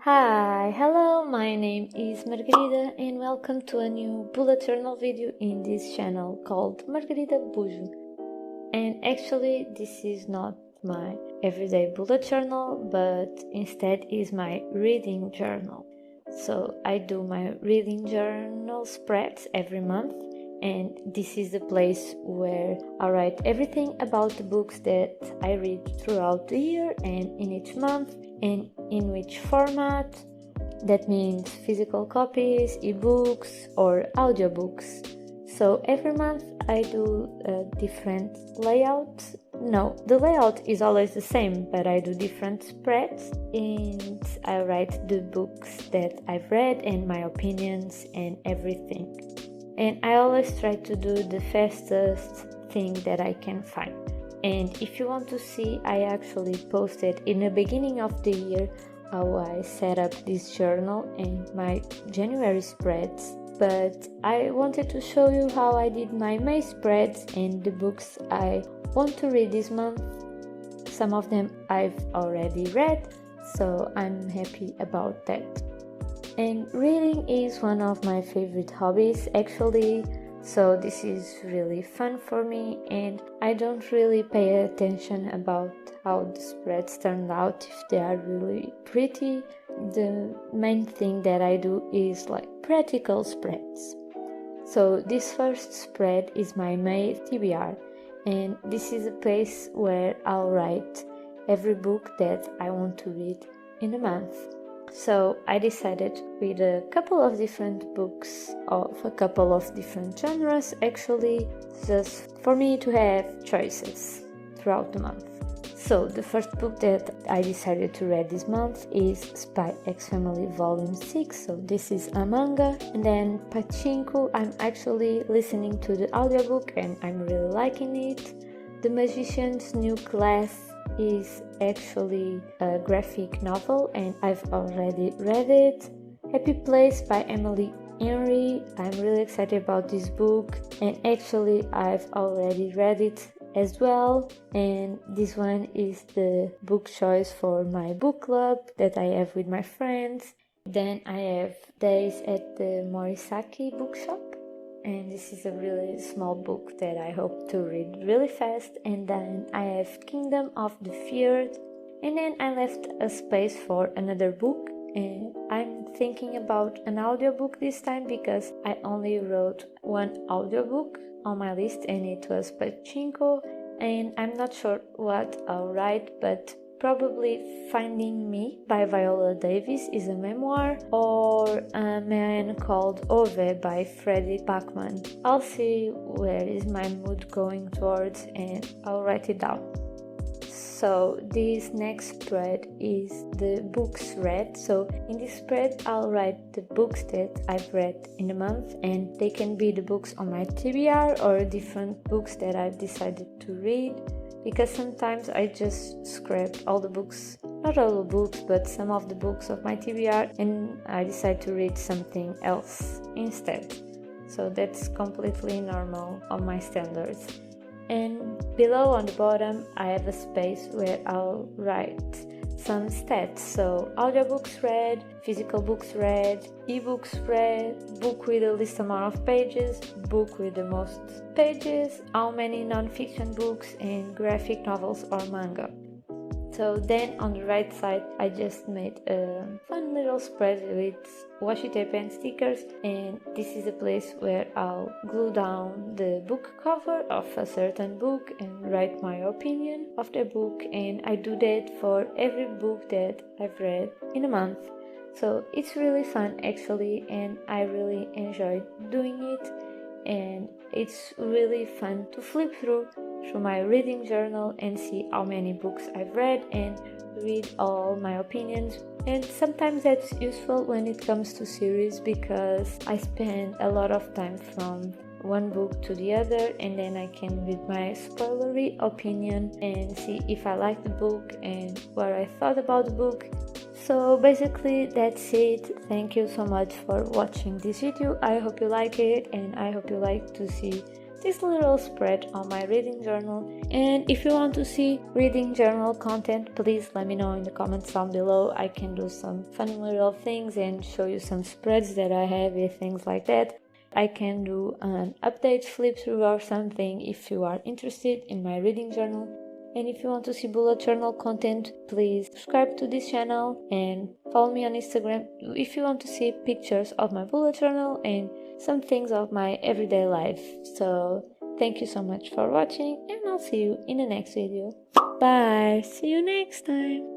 Hi, hello, my name is Margarida and welcome to a new bullet journal video in this channel called Margarida Bujo. And actually this is not my everyday bullet journal, but instead is my reading journal. So I do my reading journal spreads every month, and this is the place where I write everything about the books that I read throughout the year and in each month, and in which format. That means physical copies, ebooks or audiobooks. So every month I do a different layout. No, the layout is always the same, but I do different spreads and I write the books that I've read and my opinions and everything. And I always try to do the fastest thing that I can find. And if you want to see, I actually posted in the beginning of the year how I set up this journal and my January spreads. But I wanted to show you how I did my May spreads and the books I want to read this month. Some of them I've already read, so I'm happy about that. And reading is one of my favorite hobbies actually, so this is really fun for me, and I don't really pay attention about how the spreads turned out, if they are really pretty. The main thing that I do is like practical spreads. So this first spread is my May TBR, and this is a place where I'll write every book that I want to read in a month. So I decided with a couple of different books of a couple of different genres actually, just for me to have choices throughout the month. So the first book that I decided to read this month is Spy X Family Volume 6, so this is a manga. And then Pachinko, I'm actually listening to the audiobook and I'm really liking it. The Magician's New Class is actually a graphic novel and I've already read it. Happy Place by Emily Henry, I'm really excited about this book and actually I've already read it as well, and this one is the book choice for my book club that I have with my friends. Then I have Days at the Morisaki bookshop, and this is a really small book that I hope to read really fast. And then I have Kingdom of the Feared, and then I left a space for another book, and I'm thinking about an audiobook this time because I only wrote one audiobook on my list and it was Pachinko, and I'm not sure what I'll write, but probably Finding Me by Viola Davis is a memoir, or A Man Called Ove by Freddie Bachman. I'll see where is my mood going towards and I'll write it down. So this next spread is the books read. So in this spread I'll write the books that I've read in a month, and they can be the books on my TBR or different books that I've decided to read, because sometimes I just scrap all the books, not all the books, but some of the books of my TBR, and I decide to read something else instead. So that's completely normal on my standards. And below on the bottom I have a space where I'll write some stats. So audiobooks read, physical books read, ebooks read, book with the least amount of pages, book with the most pages, how many non-fiction books, and graphic novels or manga. So then on the right side I just made a fun little spread with washi tape and stickers, and this is a place where I'll glue down the book cover of a certain book and write my opinion of the book, and I do that for every book that I've read in a month. So it's really fun actually, and I really enjoy doing it, and it's really fun to flip through my reading journal and see how many books I've read and read all my opinions. And sometimes that's useful when it comes to series, because I spend a lot of time from one book to the other, and then I can read my spoilery opinion and see if I like the book and what I thought about the book. So basically that's it. Thank you so much for watching this video. I hope you like it, and I hope you like to see this little spread on my reading journal. And if you want to see reading journal content, please let me know in the comments down below. I can do some fun little things and show you some spreads that I have with things like that. I can do an update flip through or something if you are interested in my reading journal. And if you want to see bullet journal content, please subscribe to this channel and follow me on Instagram if you want to see pictures of my bullet journal and some things of my everyday life. So thank you so much for watching, and I'll see you in the next video. Bye! See you next time!